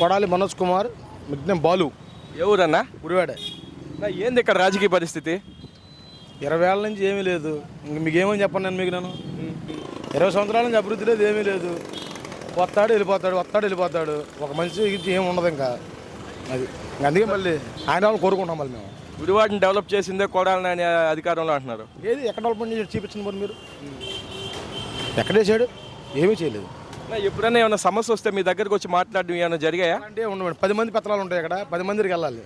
కొడాలి మనోజ్ కుమార్, మిగ్నం బాలు, ఎవరన్నా గుడివాడ. ఏంది ఇక్కడ రాజకీయ పరిస్థితి? 20 ఏళ్ళ నుంచి ఏమీ లేదు. ఇంక మీకు ఏమని చెప్పను నేను 20 సంవత్సరాల నుంచి అభివృద్ధి లేదు, ఏమీ లేదు. వస్తాడు వెళ్ళిపోతాడు. ఒక మనిషి ఏమి ఉండదు ఇంకా. అది అందుకే మళ్ళీ ఆయన వాళ్ళు కోరుకుంటాం మళ్ళీ మేము. గుడివాడిని డెవలప్ చేసిందే కొడాలి నాని అధికారంలో అంటున్నారు. ఏది ఎక్కడ డెవలప్మెంట్ చేసి చూపించండి మరి మీరు. ఎక్కడ చేశాడు? ఏమీ చేయలేదు. ఎప్పుడైనా ఏమైనా సమస్య వస్తే మీ దగ్గరకు వచ్చి మాట్లాడడం ఏమైనా జరిగాయా? అంటే ఉండవు, 10 మంది పత్రాలు ఉంటాయి అక్కడ, 10 మందికి వెళ్ళాలి.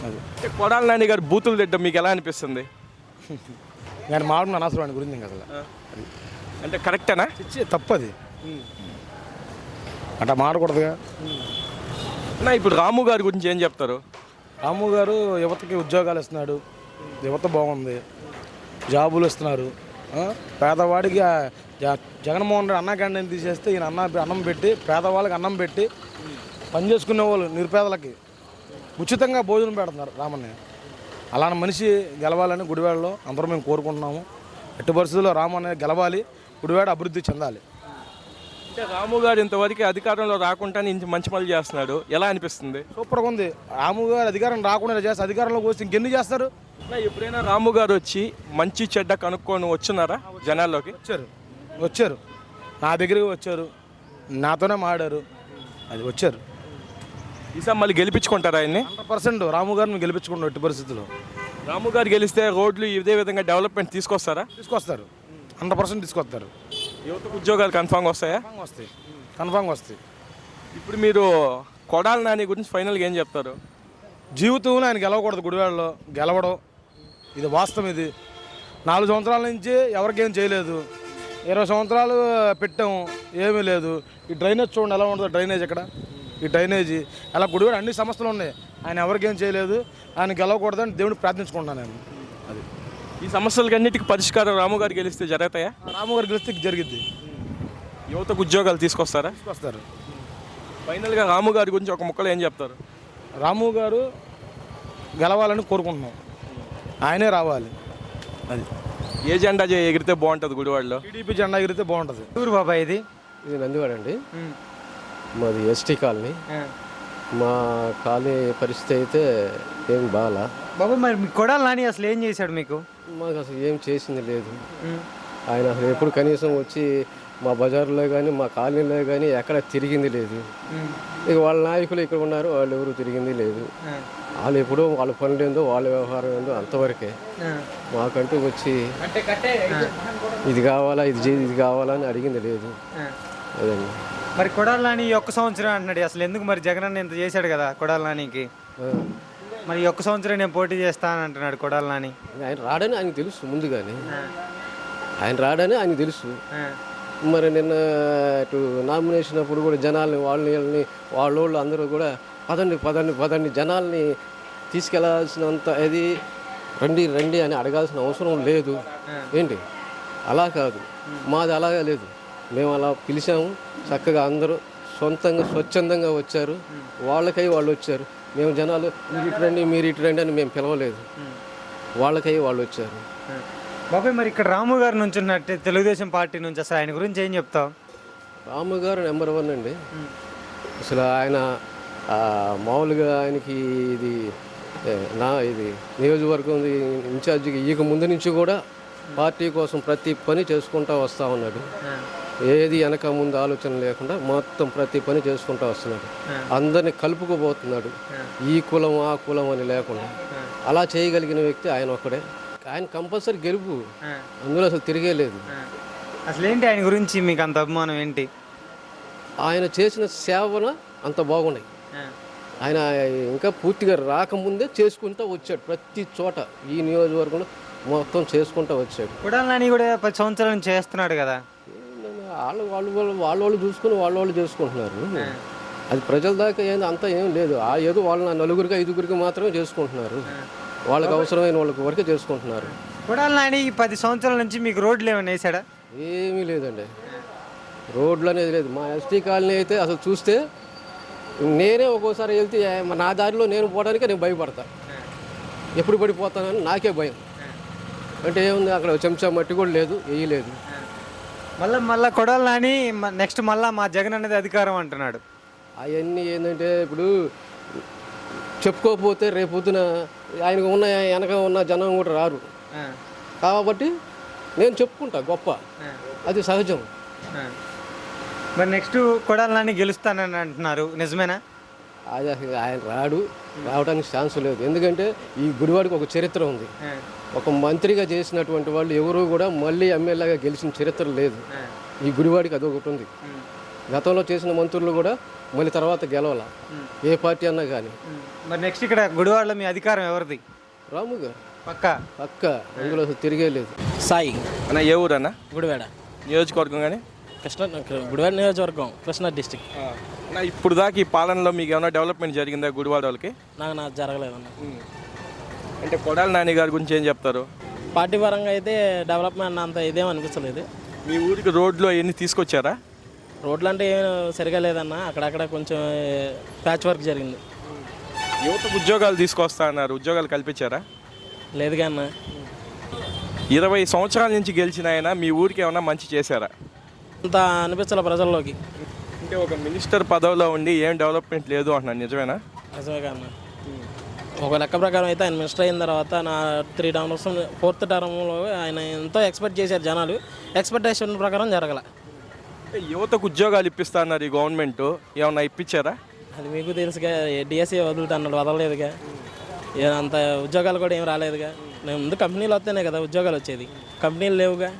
అది కొడాలి నాని గారు బూతులు తిట్టడం మీకు ఎలా అనిపిస్తుంది? నేను మాట్లాడిన అనవసరం ఆయన గురించి ఇంకా అసలు. అంటే కరెక్టేనా? తప్పది అంటే మాడకూడదుగా. ఇప్పుడు రాము గారి గురించి ఏం చెప్తారు? రాము గారు యువతకి ఉద్యోగాలు ఇస్తున్నాడు, యువత బాగుంది, జాబులు ఇస్తున్నారు. పేదవాడికి జగన్మోహన్ రెడ్డి అన్న క్యాంటీన్ తీసేస్తే ఈయన అన్నం పెట్టి పేదవాళ్ళకి అన్నం పెట్టి పని చేసుకునే వాళ్ళు నిరుపేదలకి ఉచితంగా భోజనం పెడుతున్నారు రామన్నయ్య. అలాంటి మనిషి గెలవాలని గుడివాడలో అందరూ మేము కోరుకుంటున్నాము. ఎట్టి పరిస్థితుల్లో రామన్నయ్య గెలవాలి, గుడివాడ అభివృద్ధి చెందాలి. అంటే రాము గారు ఇంతవరకు అధికారంలో రాకుండానే ఇంత మంచి పనులు చేస్తున్నాడు, ఎలా అనిపిస్తుంది? సూపర్గా ఉంది. రాము గారు అధికారం రాకుండా చేస్తే అధికారంలోకి వస్తే ఇంకెన్ని చేస్తారు? ఎప్పుడైనా రాము గారు వచ్చి మంచి చెడ్డ కనుక్కొని వచ్చున్నారా జనాల్లోకి? వచ్చారు నా దగ్గరికి వచ్చారు, నాతోనే మాట్లాడారు. అది వచ్చారు. ఈసారి మళ్ళీ గెలిపించుకుంటారా ఆయన్ని? 100% రాము గారిని గెలిపించుకుంటాం ఎట్టి పరిస్థితుల్లో. రాము గారు గెలిస్తే రోడ్లు ఇదే విధంగా డెవలప్మెంట్ తీసుకొస్తారు. 100% తీసుకొస్తారు. యువతకు ఉద్యోగాలు కన్ఫామ్గా వస్తాయా? కన్ఫామ్గా వస్తాయి. ఇప్పుడు మీరు కొడాలి నాని గురించి ఫైనల్గా ఏం చెప్తారు? జీవితంలో ఆయన గెలవకూడదు, గుడివాడలో గెలవడం ఇది వాస్తవం. ఇది 4 సంవత్సరాల నుంచి ఎవరికేం చేయలేదు. 20 సంవత్సరాలు పెట్టాము, ఏమీ లేదు. ఈ డ్రైనేజ్ చూడండి ఎలా ఉంటుందో, డ్రైనేజ్ ఎక్కడ, ఈ డ్రైనేజీ అలా గుడివాడ అన్ని సమస్యలు ఉన్నాయి. ఆయన ఎవరికేం చేయలేదు. ఆయన గెలవకూడదని దేవుడిని ప్రార్థించుకుంటున్నాను నేను. అది ఈ సమస్యలన్నిటికీ పరిష్కారం రాము గారు గెలిస్తే జరుగుతాయా? రాము గారు గెలిస్తే జరిగిద్ది. యువతకు ఉద్యోగాలు తీసుకొస్తారు. ఫైనల్గా రాము గారి గురించి ఒక ముక్కలో ఏం చెప్తారు? రాము గారు గెలవాలని కోరుకుంటున్నాం, ఆయనే రావాలి. అది ఏ జెండా ఎగిరితే బాగుంటుంది గుడివాడలో? టీడీపీ జెండా ఎగిరితే బాగుంటుంది. ఊరు బాబాయ్ ఇది నందివాడ అండి. మాది ఎస్టీ కాలనీ. మా కాలనీ పరిస్థితి అయితే ఏం బాగా. బాబు మరి మీ కొడాలి నాని అసలు ఏం చేశాడు మీకు? మాకు అసలు ఏం చేసింది లేదు. ఆయన అసలు ఎప్పుడు కనీసం వచ్చి మా బజార్లో కానీ మా కాలనీలో కానీ ఎక్కడ తిరిగింది లేదు. ఇక వాళ్ళ నాయకులు ఇక్కడ ఉన్నారు, వాళ్ళు ఎవరు తిరిగింది లేదు. వాళ్ళు ఎప్పుడూ వాళ్ళ పనులు ఏందో వాళ్ళ వ్యవహారం ఏందో అంతవరకే. మాకంటూ వచ్చి ఇది కావాలా ఇది కావాలా అని అడిగింది లేదు. అదండి. మరి కొడాలి నాని ఒక్క సంవత్సరం అంటున్నాడు. అసలు ఎందుకు మరి జగన్ అన్న ఇంత చేశాడు కదా కొడాలి నానికి, మరి ఒక్క సంవత్సరం నేను పోటీ చేస్తాను అంటున్నాడు కొడాలి నాని. ఆయన రాడని ఆయనకు తెలుసు ముందుగానే, ఆయన రాడని ఆయనకు తెలుసు. మరి నిన్న ఇటు నామినేషన్ అప్పుడు కూడా జనాల్ని వాళ్ళని అందరూ కూడా పదండి జనాల్ని తీసుకెళ్లాల్సినంత అది రండి అని అడగాల్సిన అవసరం లేదు. ఏంటి అలా కాదు, మాది అలాగే లేదు. మేము అలా పిలిచాము, చక్కగా అందరూ స్వచ్ఛందంగా వచ్చారు. వాళ్ళకై వాళ్ళు వచ్చారు. మేము జనాలు మీరు ఇటు రండి అని మేము పిలవలేదు, వాళ్ళకై వాళ్ళు వచ్చారు. బాబాయ్ మరి ఇక్కడ రాము గారు నుంచి ఉన్నట్టే తెలుగుదేశం పార్టీ నుంచి అసలు ఆయన గురించి ఏం చెప్తావు? రాము గారు నెంబర్ 1 అండి. అసలు ఆయన మామూలుగా ఆయనకి ఇది నియోజకవర్గం ఇన్ఛార్జిగా ఈక ముందు నుంచి కూడా పార్టీ కోసం ప్రతి పని చేసుకుంటూ వస్తూ ఉన్నాడు. ఏది వెనక ముందు ఆలోచన లేకుండా మొత్తం ప్రతి పని చేసుకుంటూ వస్తున్నాడు. అందరిని కలుపుకోబోతున్నాడు, ఈ కులం ఆ కులం అని లేకుండా. అలా చేయగలిగిన వ్యక్తి ఆయన ఒక్కడే. ఆయన కంపల్సరీ గెలుపు, అందులో అసలు తిరిగే లేదు. అసలు ఏంటి ఆయన గురించి మీకు అంత అభిమానం ఏంటి? ఆయన చేసిన సేవలు అంత బాగున్నాయి. ఆయన ఇంకా పూర్తిగా రాకముందే చేసుకుంటూ వచ్చాడు. ప్రతి చోట ఈ నియోజకవర్గంలో మొత్తం చేసుకుంటూ వచ్చాడు. కొడాలి నాని కూడా 10 సంవత్సరాల నుంచి చేస్తున్నాడు కదా. వాళ్ళు చూసుకుని వాళ్ళు చేసుకుంటున్నారు. అది ప్రజల దాకా అంతా ఏం లేదు. ఏదో వాళ్ళ 4 5 మాత్రమే చేసుకుంటున్నారు. వాళ్ళకి అవసరమైన వాళ్ళకి వరకే చేసుకుంటున్నారు. కొడాలి నాని 10 సంవత్సరాల నుంచి మీకు రోడ్లు ఏమైనా వేసాడా? ఏమీ లేదండి, రోడ్లు అనేది లేదు. మా ఎస్టీ కాలనీ అయితే అసలు చూస్తే నేనే ఒక్కోసారి వెళ్తే నా దారిలో నేను పోవడానికి నేను భయపడతా. ఎప్పుడు పడిపోతానని నాకే భయం. అంటే ఏముంది, అక్కడ చెంచా మట్టి కూడా లేదు, వేయలేదు. మళ్ళీ కొడాలి నాని నెక్స్ట్ మళ్ళీ మా జగన్ అనేది అధికారం అంటున్నాడు. అవన్నీ ఏంటంటే ఇప్పుడు చెప్పుకోకపోతే రేపొద్దున ఆయనకు ఉన్న వెనక ఉన్న జనం కూడా రారు. కాబట్టి నేను చెప్పుకుంటా గొప్ప, అది సహజం. మరి నెక్స్ట్ కొడాలి నాని గెలుస్తానని అంటున్నారు, నిజమేనా? అది అసలు ఆయన రావడానికి ఛాన్స్ లేదు. ఎందుకంటే ఈ గుడివాడికి ఒక చరిత్ర ఉంది. ఒక మంత్రిగా చేసినటువంటి వాళ్ళు ఎవరు కూడా మళ్ళీ ఎమ్మెల్యేగా గెలిచిన చరిత్ర లేదు. ఈ గుడివాడికి అదొకటి ఉంది. గతంలో చేసిన మంత్రులు కూడా మళ్ళీ తర్వాత గెలవాల, ఏ పార్టీ అన్నా కానీ. మరి నెక్స్ట్ ఇక్కడ గుడివాడలో మీ అధికారం ఎవరిది? రాము గారు పక్కా అందులో అసలు తిరిగే లేదు. సాయి అన్న ఏ ఊరన్నా? గుడివాడ నియోజకవర్గం కానీ గుడివాడ నియోజకవర్గం, కృష్ణా డిస్టిక్. అన్న ఇప్పుడు దాకా ఈ పాలనలో మీకు ఏమైనా డెవలప్మెంట్ జరిగిందా గుడివాడ వాళ్ళకి? నాకు జరగలేదన్న. అంటే కొడాలి నాని గారి గురించి ఏం చెప్తారు? పార్టీ పరంగా అయితే డెవలప్మెంట్ అంత ఇదేం అనిపించలేదు. మీ ఊరికి రోడ్లు అవన్నీ తీసుకొచ్చారా? రోడ్లు అంటే ఏం సరిగా లేదన్న, అక్కడక్కడ కొంచెం ప్యాచ్ వర్క్ జరిగింది. యువతకు ఉద్యోగాలు తీసుకొస్తా అన్నారు, ఉద్యోగాలు కల్పించారా? లేదుగా అన్న. 20 సంవత్సరాల నుంచి గెలిచిన ఆయన మీ ఊరికి ఏమైనా మంచి చేశారా? అంత అనిపించాల ప్రజల్లోకి. అంటే ఒక మినిస్టర్ పదవిలో ఉండి ఏం డెవలప్మెంట్ లేదు అంటున్నాను, నిజమేనా? నిజమేగా అన్న. ఒక లెక్క ప్రకారం అయితే ఆయన మినిస్టర్ అయిన తర్వాత నా 3 టర్మ్స్ 4th టర్మ్లో ఆయన ఎంతో ఎక్స్పెక్ట్ చేశారు జనాలు. ఎక్స్పెక్టేషన్ ప్రకారం జరగల. అంటే యువతకు ఉద్యోగాలు ఇప్పిస్తా అన్నారు ఈ గవర్నమెంట్, ఏమన్నా ఇప్పించారా? అది మీకు తెలుసుగా, డిఎస్సీ వదులుతున్నాడు, వదలలేదుగా. అంత ఉద్యోగాలు కూడా ఏం రాలేదుగా. నేను ముందు కంపెనీలు వస్తేనే కదా ఉద్యోగాలు వచ్చేది, కంపెనీలు లేవుగా.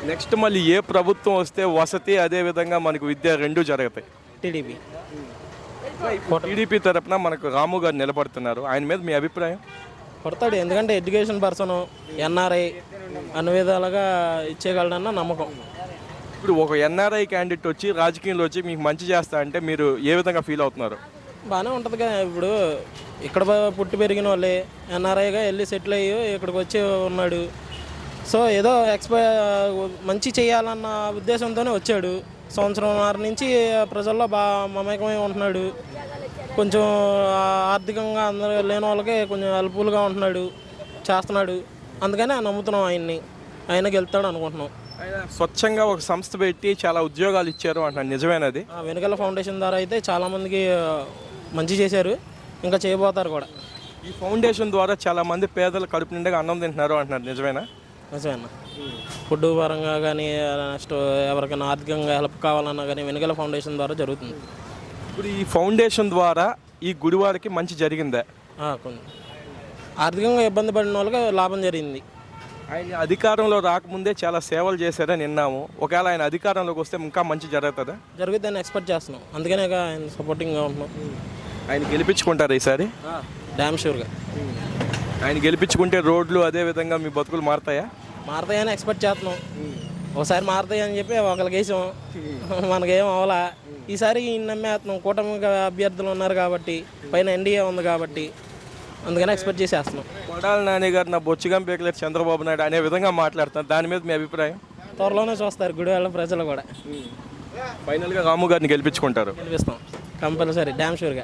నెక్స్ట్ మళ్ళీ ఏ ప్రభుత్వం వస్తే వసతి అదేవిధంగా మనకు విద్య రెండూ జరుగుతాయి. టీడీపీ టీడీపీ తరపున మనకు రాము గారు నిలబడుతున్నారు, ఆయన మీద మీ అభిప్రాయం? కొడతాడు, ఎందుకంటే ఎడ్యుకేషన్ పర్సన్, ఎన్ఆర్ఐ అన్ని విధాలుగా ఇచ్చేయగలడన్న నమ్మకం. ఇప్పుడు ఒక ఎన్ఆర్ఐ క్యాండిడేట్ వచ్చి రాజకీయంలో వచ్చి మీకు మంచి చేస్తా అంటే మీరు ఏ విధంగా ఫీల్ అవుతున్నారు? బాగానే ఉంటుందిగా. ఇప్పుడు ఇక్కడ పుట్టి పెరిగిన వాళ్ళే ఎన్ఆర్ఐగా వెళ్ళి సెటిల్ అయ్యి ఇక్కడికి వచ్చి ఉన్నాడు. సో ఏదో మంచి చేయాలన్న ఉద్దేశంతోనే వచ్చాడు. సంవత్సరంన్నర నుంచి ప్రజల్లో బాగా మమేకమై ఉంటున్నాడు. కొంచెం ఆర్థికంగా అందరూ లేని వాళ్ళకి కొంచెం హెల్ప్ఫుల్గా ఉంటున్నాడు, చేస్తున్నాడు. అందుకని నమ్ముతున్నాం ఆయన్ని, ఆయన గెలుస్తాడు అనుకుంటున్నాం. ఆయన స్వచ్ఛంగా ఒక సంస్థ పెట్టి చాలా ఉద్యోగాలు ఇచ్చారు అంటున్నాను, నిజమేనది? వెనుకల ఫౌండేషన్ ద్వారా అయితే చాలామందికి మంచి చేశారు, ఇంకా చేయబోతారు కూడా. ఈ ఫౌండేషన్ ద్వారా చాలామంది పేదలు కడుపు నిండుగా అన్నం తింటున్నారు అంటున్నారు, నిజమేనా? నిజమేనా. ఫుడ్ పరంగా కానీ నెక్స్ట్ ఎవరికైనా ఆర్థికంగా హెల్ప్ కావాలన్నా కానీ వెనుకల ఫౌండేషన్ ద్వారా జరుగుతుంది. ఇప్పుడు ఈ ఫౌండేషన్ ద్వారా ఈ గుడివారికి మంచి జరిగిందా? కొంచెం ఆర్థికంగా ఇబ్బంది పడిన వాళ్ళకి లాభం జరిగింది. ఆయన అధికారంలో రాకముందే చాలా సేవలు చేశారని విన్నాము. ఒకవేళ ఆయన అధికారంలోకి వస్తే ఇంకా మంచి జరుగుతుందా? జరుగుతుందని ఎక్స్పెక్ట్ చేస్తున్నాం, అందుకనే ఆయన సపోర్టింగ్గా ఉంటున్నాం. ఆయన గెలిపించుకుంటారు ఈసారి? డ్యామ్ షూర్గా. ఆయన గెలిపించుకుంటే రోడ్లు అదేవిధంగా మీ బతుకులు మారుతాయా? మారుతాయని ఎక్స్పెక్ట్ చేస్తున్నాం. ఒకసారి మారుతాయని చెప్పి ఒకరికి వేసాం, మనకేం అవలా. ఈసారి నమ్మేస్తున్నాం, కూటమి అభ్యర్థులు ఉన్నారు కాబట్టి, పైన ఎన్డీఏ ఉంది కాబట్టి, అందుకని ఎక్స్పెక్ట్ చేసేస్తున్నాం. కొడాలి నాని గారు నా బొచ్చుగం పేకలేరు చంద్రబాబు నాయుడు అనే విధంగా మాట్లాడుతున్నారు, దాని మీద మీ అభిప్రాయం? త్వరలోనే చూస్తారు గుడివాడ ప్రజలు కూడా. ఫైనల్గా రాము గారిని గెలిపించుకుంటారు? గెలిపిస్తాం కంపల్సరీ, డ్యామ్ షూర్గా.